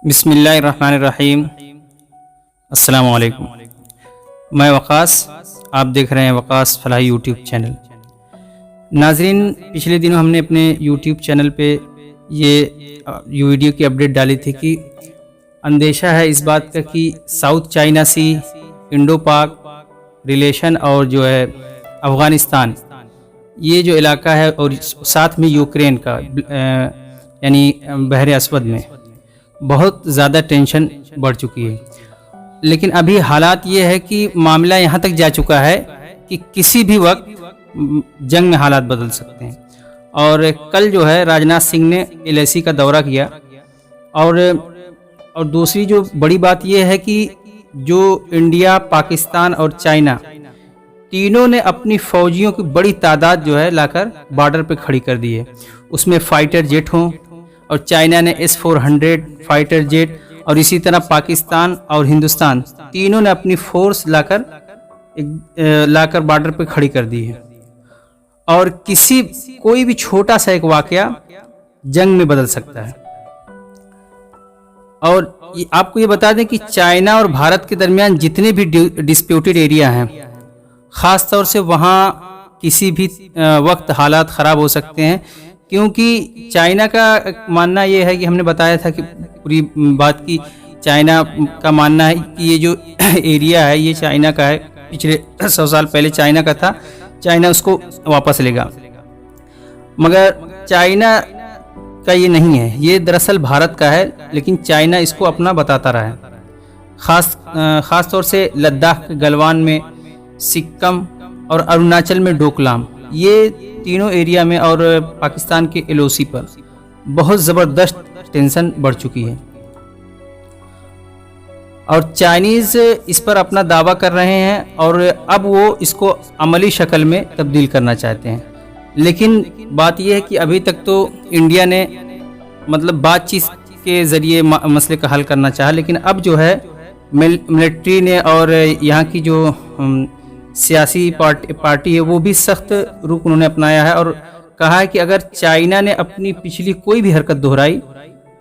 बिस्मिल्लाहिर्रहमानिर्रहीम। अस्सलामु अलैकुम। मैं वक़ास, आप देख रहे हैं वक़ास फलाही यूट्यूब चैनल। नाज़रीन, पिछले दिनों हमने अपने यूट्यूब चैनल पे ये वीडियो की अपडेट डाली थी कि अंदेशा है इस बात का कि साउथ चाइना सी, इंडो पाक रिलेशन और जो है अफ़गानिस्तान, ये जो इलाका है और साथ में यूक्रेन का यानी बहर अस्वद में बहुत ज़्यादा टेंशन बढ़ चुकी है। लेकिन अभी हालात ये है कि मामला यहाँ तक जा चुका है कि किसी भी वक्त जंग में हालात बदल सकते हैं। और कल जो है राजनाथ सिंह ने LAC का दौरा किया। और दूसरी जो बड़ी बात ये है कि जो इंडिया, पाकिस्तान और चाइना तीनों ने अपनी फ़ौजियों की बड़ी तादाद जो है लाकर बॉर्डर पे खड़ी कर दी है। उसमें फाइटर जेट हों, और चाइना ने S-400 फाइटर जेट, और इसी तरह पाकिस्तान और हिंदुस्तान तीनों ने अपनी फोर्स लाकर बॉर्डर पे खड़ी कर दी है। और कोई भी छोटा सा एक वाकया जंग में बदल सकता है। और आपको ये बता दें कि चाइना और भारत के दरमियान जितने भी डिस्प्यूटेड एरिया हैं, ख़ास तौर से वहाँ किसी भी वक्त हालात ख़राब हो सकते हैं, क्योंकि चाइना का मानना ये है कि हमने बताया था कि पूरी बात की चाइना का मानना है कि ये जो एरिया है ये चाइना का है, पिछले 100 साल पहले चाइना का था, चाइना उसको वापस लेगा। मगर चाइना का ये नहीं है, ये दरअसल भारत का है, लेकिन चाइना इसको अपना बताता रहा है। ख़ास तौर से लद्दाख के गलवान में, सिक्किम और अरुणाचल में डोकलाम, ये तीनों एरिया में और पाकिस्तान के LOC पर बहुत ज़बरदस्त टेंशन बढ़ चुकी है। और चाइनीज़ इस पर अपना दावा कर रहे हैं और अब वो इसको अमली शक्ल में तब्दील करना चाहते हैं। लेकिन बात यह है कि अभी तक तो इंडिया ने मतलब बातचीत के ज़रिए मसले का हल करना चाहा, लेकिन अब जो है मिलिट्री ने और यहाँ की जो सियासी पार्टी है वो भी सख्त रुख उन्होंने अपनाया है और कहा है कि अगर चाइना ने अपनी पिछली कोई भी हरकत दोहराई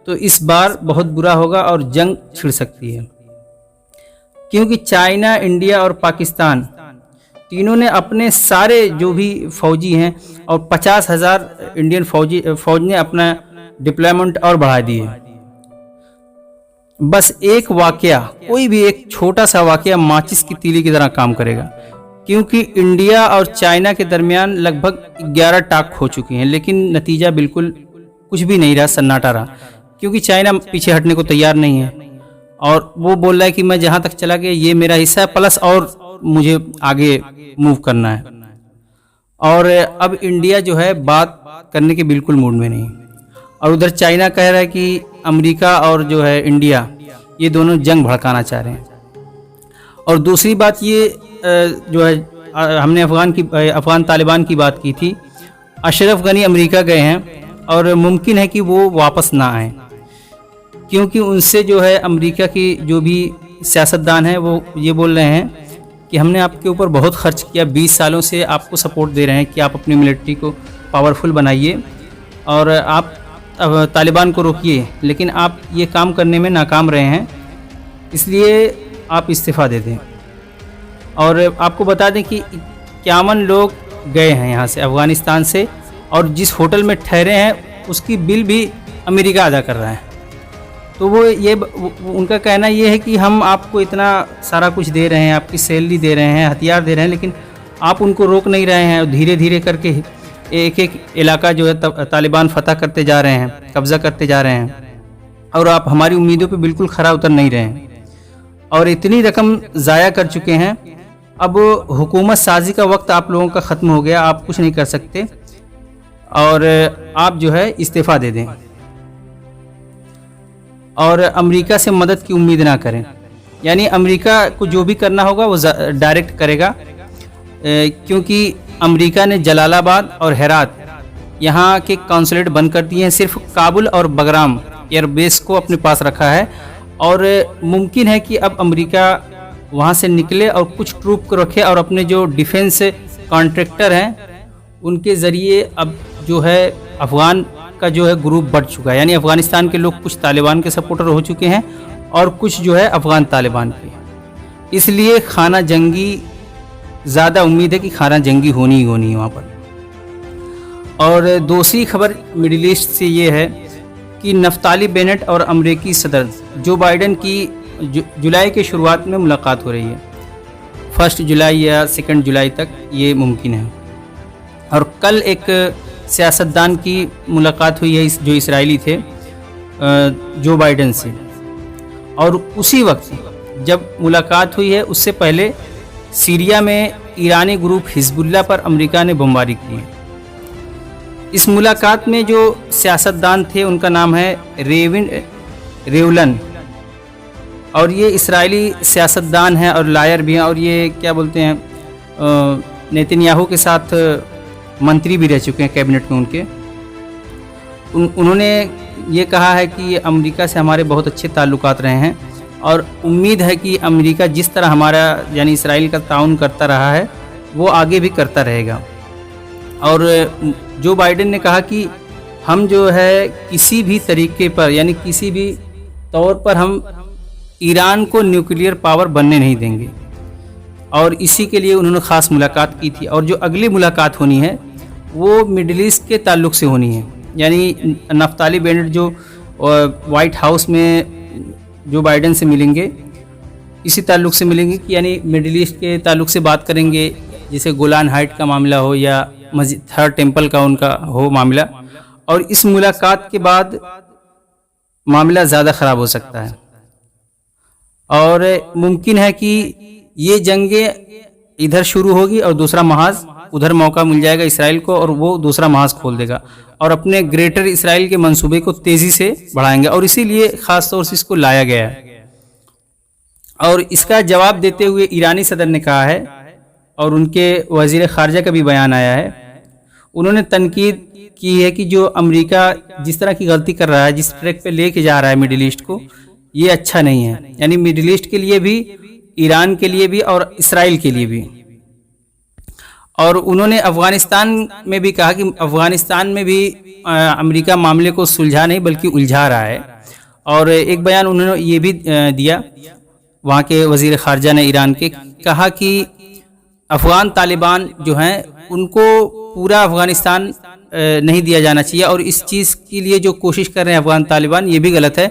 तो इस बार बहुत बुरा होगा और जंग छिड़ सकती है। क्योंकि चाइना, इंडिया और पाकिस्तान तीनों ने अपने सारे जो भी फौजी हैं और 50,000 इंडियन फौज ने अपना डिप्लॉयमेंट और बढ़ा दिए। बस एक वाकया, कोई भी एक छोटा सा वाकया माचिस की तीली की तरह काम करेगा, क्योंकि इंडिया और चाइना के दरमियान लगभग 11 टाक हो चुकी हैं, लेकिन नतीजा बिल्कुल कुछ भी नहीं रहा, सन्नाटा रहा। क्योंकि चाइना पीछे हटने को तैयार नहीं है और वो बोल रहा है कि मैं जहाँ तक चला गया ये मेरा हिस्सा है, प्लस और मुझे आगे मूव करना है। और अब इंडिया जो है बात करने के बिल्कुल मूड में नहीं, और उधर चाइना कह रहा है कि अमेरिका और जो है इंडिया ये दोनों जंग भड़काना चाह रहे हैं। और दूसरी बात ये जो है, हमने अफ़गान तालिबान की बात की थी। अशरफ गनी अमेरिका गए हैं और मुमकिन है कि वो वापस ना आए, क्योंकि उनसे जो है अमेरिका की जो भी सियासतदान हैं वो ये बोल रहे हैं कि हमने आपके ऊपर बहुत खर्च किया, 20 सालों से आपको सपोर्ट दे रहे हैं कि आप अपनी मिलिट्री को पावरफुल बनाइए और आप तालिबान को रोकिए, लेकिन आप ये काम करने में नाकाम रहे हैं, इसलिए आप इस्तीफ़ा दे दें। और आपको बता दें कि 51 लोग गए हैं यहाँ से अफ़गानिस्तान से, और जिस होटल में ठहरे हैं उसकी बिल भी अमेरिका अदा कर रहा है। तो उनका कहना ये है कि हम आपको इतना सारा कुछ दे रहे हैं, आपकी सैलरी दे रहे हैं, हथियार दे रहे हैं, लेकिन आप उनको रोक नहीं रहे हैं। और धीरे धीरे करके एक एक इलाका जो है तालिबान फतह करते जा रहे हैं, कब्ज़ा करते जा रहे हैं, और आप हमारी उम्मीदों पे बिल्कुल खरा उतर नहीं रहे हैं और इतनी रकम ज़ाया कर चुके हैं। अब हुकूमत साजी का वक्त आप लोगों का ख़त्म हो गया, आप कुछ नहीं कर सकते और आप जो है इस्तीफ़ा दे दें और अमेरिका से मदद की उम्मीद ना करें। यानी अमेरिका को जो भी करना होगा वो डायरेक्ट करेगा, क्योंकि अमेरिका ने जलालाबाद और हेरात यहाँ के कॉन्सुलेट बंद कर दिए हैं, सिर्फ काबुल और बगराम एयरबेस को अपने पास रखा है। और मुमकिन है कि अब अमेरिका वहाँ से निकले और कुछ ट्रूप को रखे और अपने जो डिफेंस कॉन्ट्रैक्टर हैं उनके ज़रिए अब जो है अफ़गान का जो है ग्रुप बढ़ चुका है, यानी अफ़गानिस्तान के लोग कुछ तालिबान के सपोर्टर हो चुके हैं और कुछ जो है अफ़गान तालिबान के। इसलिए खाना जंगी ज़्यादा उम्मीद है कि खाना जंगी होनी ही होनी है वहाँ पर। और दूसरी खबर मिडिल ईस्ट से ये है कि नफ्ताली बेनेट और अमेरिकी सदर जो बाइडन की जुलाई के शुरुआत में मुलाकात हो रही है। 1 जुलाई या 2 जुलाई तक ये मुमकिन है। और कल एक सियासतदान की मुलाकात हुई है जो इसराइली थे जो बाइडन से, और उसी वक्त जब मुलाकात हुई है उससे पहले सीरिया में ईरानी ग्रुप हिजबुल्लाह पर अमेरिका ने बमबारी की है। इस मुलाकात में जो सियासतदान थे उनका नाम है रेवलन, और ये इसराइली सियासतदान हैं और लायर भी हैं, और ये क्या बोलते हैं नेतन्याहू के साथ मंत्री भी रह चुके हैं कैबिनेट में उनके। उन्होंने ये कहा है कि अमेरिका से हमारे बहुत अच्छे ताल्लुकात रहे हैं और उम्मीद है कि अमेरिका जिस तरह हमारा यानी इसराइल का ताउन करता रहा है वो आगे भी करता रहेगा। और जो बाइडन ने कहा कि हम जो है किसी भी तरीके पर यानी किसी भी तौर पर हम ईरान को न्यूक्लियर पावर बनने नहीं देंगे, और इसी के लिए उन्होंने ख़ास मुलाकात की थी। और जो अगली मुलाकात होनी है वो मिडिल ईस्ट के ताल्लुक़ से होनी है, यानी नफ्ताली बेनेट जो वाइट हाउस में जो बाइडन से मिलेंगे इसी ताल्लुक़ से मिलेंगे कि यानी मिडिल ईस्ट के ताल्लुक़ से बात करेंगे, जैसे गोलान हाइट का मामला हो या मस्जिद थर्ड टेम्पल का उनका हो मामला। और इस मुलाकात के बाद मामला ज़्यादा ख़राब हो सकता है और मुमकिन है कि ये जंगें इधर शुरू होगी और दूसरा महाज उधर मौका मिल जाएगा इसराइल को, और वो दूसरा महाज खोल देगा और अपने ग्रेटर इसराइल के मंसूबे को तेज़ी से बढ़ाएंगे। और इसीलिए ख़ास तौर से इसको लाया गया है। और इसका जवाब देते हुए ईरानी सदर ने कहा है, और उनके वज़ीर ख़ारजा का भी बयान आया है, उन्होंने तनकीद की है कि जो अमेरिका जिस तरह की गलती कर रहा है, जिस ट्रैक पे लेके जा रहा है मिडिल ईस्ट को, ये अच्छा नहीं है, यानी मिडिल ईस्ट के लिए भी, ईरान के लिए भी और इसराइल के लिए भी। और उन्होंने अफ़गानिस्तान में भी कहा कि अफ़गानिस्तान में भी अमेरिका मामले को सुलझा नहीं बल्कि उलझा रहा है। और एक बयान उन्होंने ये भी दिया, वहाँ के वज़ीर ख़ारजा ने ईरान के कहा कि अफ़गान तालिबान जो हैं उनको पूरा अफ़गानिस्तान नहीं दिया जाना चाहिए, और इस चीज़ के लिए जो कोशिश कर रहे हैं अफ़गान तालिबान ये भी गलत है।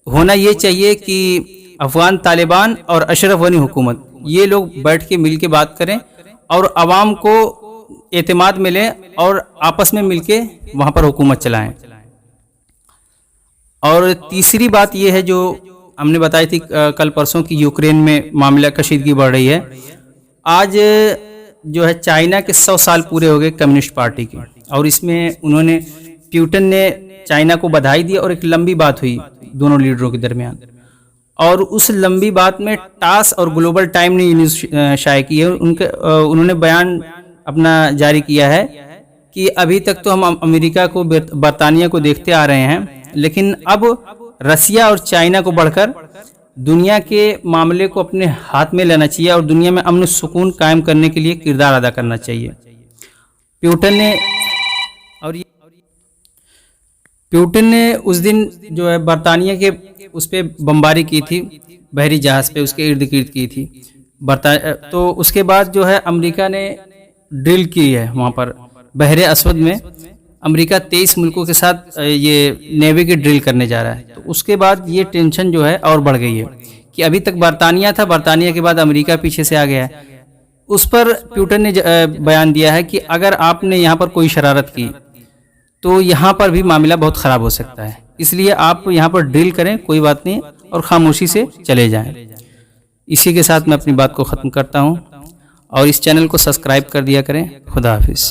होना ये चाहिए कि अफ़गान तालिबान और अशरफ गनी हुकूमत ये लोग बैठ के मिल के बात करें और आवाम को एतमाद मिले और आपस में मिलके वहाँ पर हुकूमत चलाएं। और तीसरी बात ये है जो हमने बताई थी कल परसों की, यूक्रेन में मामला कशीदगी बढ़ रही है। आज जो है चाइना के 100 साल पूरे हो गए कम्युनिस्ट पार्टी के, और इसमें उन्होंने पुतिन ने चाइना को बधाई दी और एक लंबी बात हुई दोनों लीडरों के दरमियान। और उस लंबी बात में टास और ग्लोबल टाइम ने न्यूज़ शाये की है, उन्होंने बयान अपना जारी किया है कि अभी तक तो हम अमेरिका को बरतानिया को देखते आ रहे हैं, लेकिन अब रसिया और चाइना को बढ़कर दुनिया के मामले को अपने हाथ में लेना चाहिए और दुनिया में अमन सुकून कायम करने के लिए किरदार अदा करना चाहिए। पुतिन ने उस दिन जो है बरतानिया के उस पर बमबारी की थी, बहरी जहाज़ पे उसके इर्द गिर्द की थी। तो उसके बाद जो है अमेरिका ने ड्रिल की है वहाँ पर बहरे असवद में। अमेरिका 23 मुल्कों के साथ ये नेवी की ड्रिल करने जा रहा है। तो उसके बाद ये टेंशन जो है और बढ़ गई है कि अभी तक बरतानिया था, बरतानिया के बाद अमेरिका पीछे से आ गया है। उस पर पुतिन ने बयान दिया है कि अगर आपने यहाँ पर कोई शरारत की तो यहाँ पर भी मामला बहुत ख़राब हो सकता है, इसलिए आप यहाँ पर ड्रिल करें, कोई बात नहीं, और खामोशी से चले जाएं। इसी के साथ मैं अपनी बात को ख़त्म करता हूँ और इस चैनल को सब्सक्राइब कर दिया करें। खुदा हाफिज़।